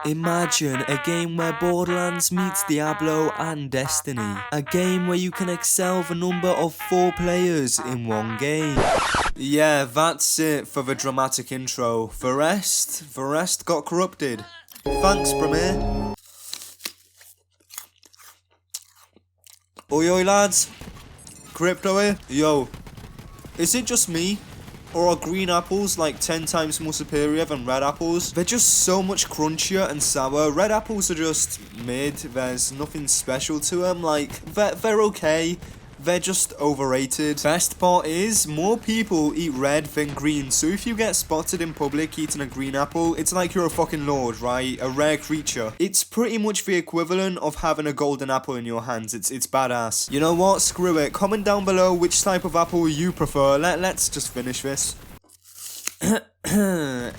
Imagine a game where Borderlands meets Diablo and Destiny. A game where you can excel the number of 4 players in one game. Yeah, that's it for the dramatic intro. The rest got corrupted. Thanks, Rumour. Oi lads. Crypto here. Yo. Is it just me? Or are green apples like 10 times more superior than red apples? They're just so much crunchier and sour. Red apples are just mid. There's nothing special to them. Like, they're okay. They're just overrated. Best part is, more people eat red than green, so if you get spotted in public eating a green apple, it's like you're a fucking lord, right? A rare creature. It's pretty much the equivalent of having a golden apple in your hands. It's badass. You know what? Screw it. Comment down below which type of apple you prefer. Let's just finish this.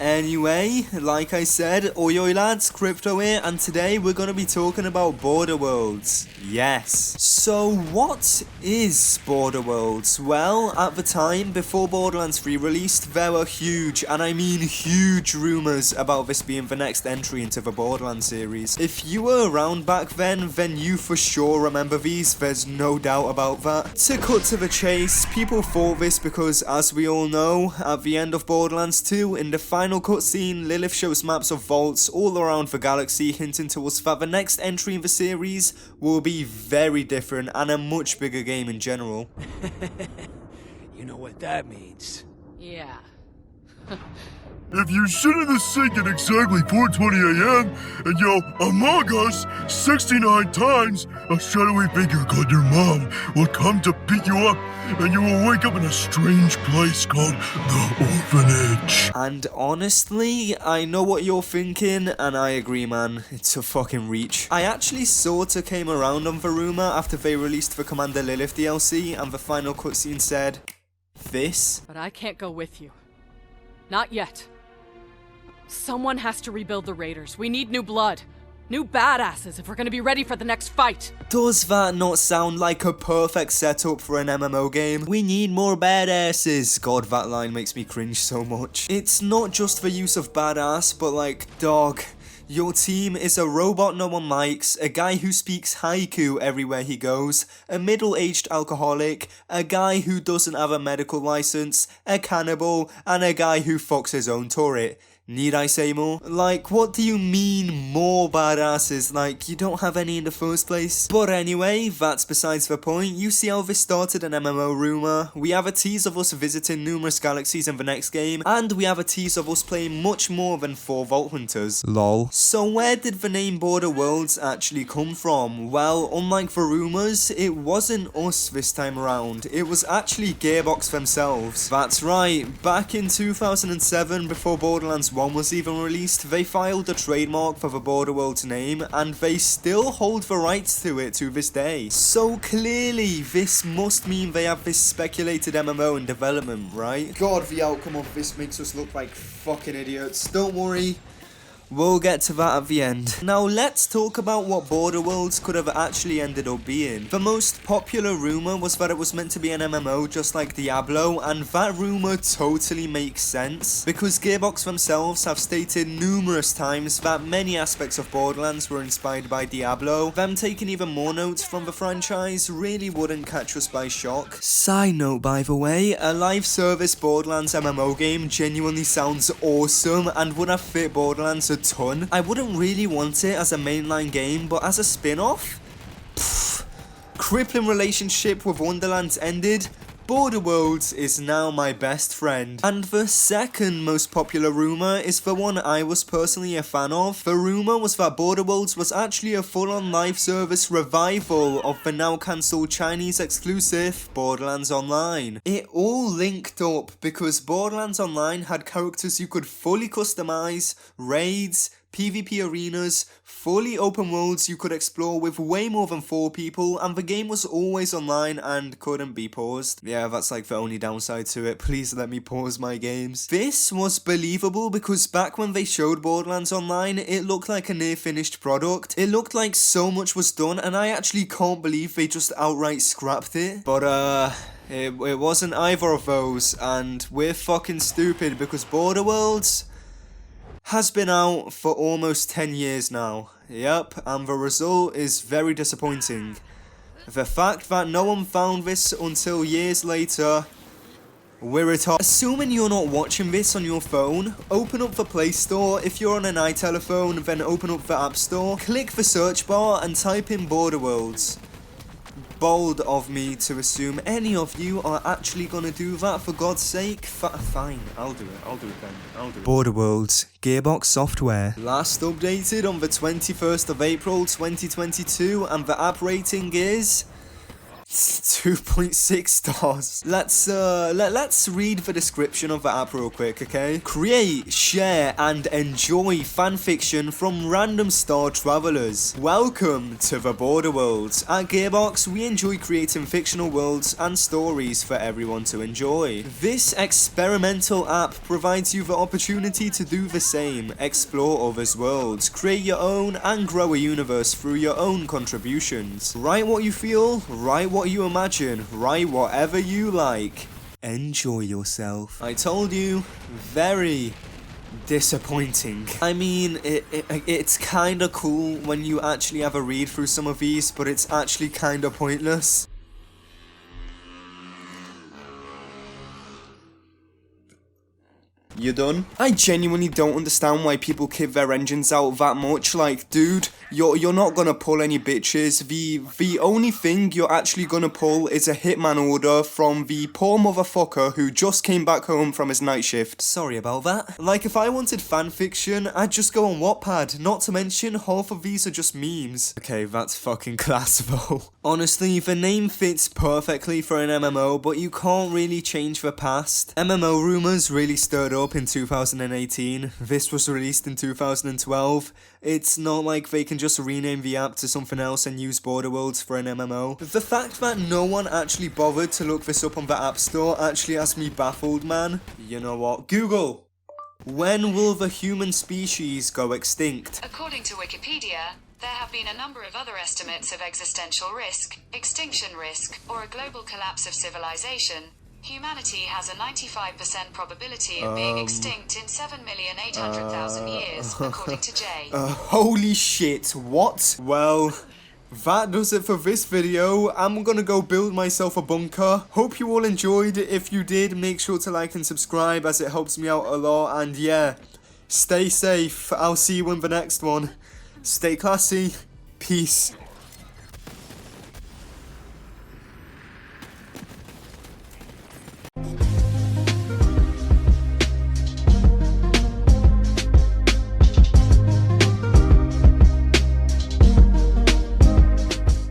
Anyway, like I said, oi lads, Crypto here, and today we're gonna be talking about Borderworlds. Yes. So what is Borderworlds? Well, at the time, before Borderlands 3 released, there were huge, and I mean huge rumours about this being the next entry into the Borderlands series. If you were around back then you for sure remember these, there's no doubt about that. To cut to the chase, people thought this because, as we all know, at the end of Borderlands 2, in the final cutscene, Lilith shows maps of vaults all around the galaxy, hinting to us that the next entry in the series will be very different and a much bigger game in general. You know what that means. Yeah. If you sit in the sink at exactly 4:20 a.m. and yell "Among Us" 69 times, a shadowy figure called your mom will come to pick you up, and you will wake up in a strange place called the orphanage. And honestly, I know what you're thinking, and I agree, man. It's a fucking reach. I actually sorta came around on the Rumour after they released the Commander Lilith DLC, and the final cutscene said this. But I can't go with you. Not yet. Someone has to rebuild the Raiders. We need new blood. New badasses if we're gonna be ready for the next fight. Does that not sound like a perfect setup for an MMO game? We need more badasses. God, that line makes me cringe so much. It's not just the use of badass, but like, dog. Your team is a robot no one likes, a guy who speaks haiku everywhere he goes, a middle-aged alcoholic, a guy who doesn't have a medical license, a cannibal, and a guy who fucks his own turret. Need I say more? Like, what do you mean more badasses? Like, you don't have any in the first place? But anyway, that's besides the point. You see how this started an MMO Rumour. We have a tease of us visiting numerous galaxies in the next game, and we have a tease of us playing much more than 4 Vault Hunters. Lol. So where did the name Borderworlds actually come from? Well, unlike the rumours, it wasn't us this time around. It was actually Gearbox themselves. That's right, back in 2007, before Borderlands 1 was even released, they filed a trademark for the Borderworlds name, and they still hold the rights to it to this day. So clearly, this must mean they have this speculated MMO in development, right? God, the outcome of this makes us look like fucking idiots. Don't worry. We'll get to that at the end. Now let's talk about what Borderworlds could have actually ended up being. The most popular rumour was that it was meant to be an MMO just like Diablo, and that rumour totally makes sense, because Gearbox themselves have stated numerous times that many aspects of Borderlands were inspired by Diablo. Them taking even more notes from the franchise really wouldn't catch us by shock. Side note, by the way, a live service Borderlands MMO game genuinely sounds awesome and would have fit Borderlands a ton. I wouldn't really want it as a mainline game, but as a spin-off? Crippling relationship with Wonderlands ended. Borderworlds is now my best friend. And the second most popular rumour is the one I was personally a fan of. The rumour was that Borderworlds was actually a full-on live service revival of the now cancelled Chinese exclusive Borderlands Online. It all linked up because Borderlands Online had characters you could fully customise, raids, PvP arenas, fully open worlds you could explore with way more than 4 people, and the game was always online and couldn't be paused. Yeah, that's like the only downside to it. Please let me pause my games. This was believable because back when they showed Borderlands Online, it looked like a near finished product. It looked like so much was done, and I actually can't believe they just outright scrapped it. But it wasn't either of those, and we're fucking stupid because Borderworlds has been out for almost 10 years now. Yep, and the result is very disappointing. The fact that no one found this until years later, we're retarded. Assuming you're not watching this on your phone, open up the Play Store. If you're on an iTelephone, then open up the App Store, click the search bar and type in Borderworlds. Bold of me to assume any of you are actually gonna do that, for God's sake. Fine, I'll do it then. Borderworlds, Gearbox Software. Last updated on the 21st of April 2022, and the app rating is 2.6 stars. Let's read the description of the app real quick, okay? Create, share, and enjoy fanfiction from random star travelers. Welcome to the Borderworlds. At Gearbox, we enjoy creating fictional worlds and stories for everyone to enjoy. This experimental app provides you the opportunity to do the same, explore others' worlds, create your own, and grow a universe through your own contributions. Write what you feel, write what you imagine, write whatever you like. Enjoy yourself. I told you, very disappointing. I mean, it's kinda cool when you actually have a read through some of these, but it's actually kinda pointless. You done? I genuinely don't understand why people kid their engines out that much. Like, dude, you're not gonna pull any bitches. The only thing you're actually gonna pull is a hitman order from the poor motherfucker who just came back home from his night shift. Sorry about that. Like, if I wanted fanfiction, I'd just go on Wattpad. Not to mention, half of these are just memes. Okay, that's fucking class though. Honestly, the name fits perfectly for an MMO, but you can't really change the past. MMO Rumours really stirred up in 2018. This was released in 2012. It's not like they can just rename the app to something else and use Borderworlds for an MMO. The fact that no one actually bothered to look this up on the App Store actually has me baffled, man. You know what? Google! When will the human species go extinct? According to Wikipedia, there have been a number of other estimates of existential risk, extinction risk, or a global collapse of civilization. Humanity has a 95% probability of being extinct in 7,800,000 years, according to Jay. Holy shit, what? Well, that does it for this video. I'm gonna go build myself a bunker. Hope you all enjoyed. If you did, make sure to like and subscribe as it helps me out a lot. And yeah, stay safe. I'll see you in the next one. Stay classy. Peace.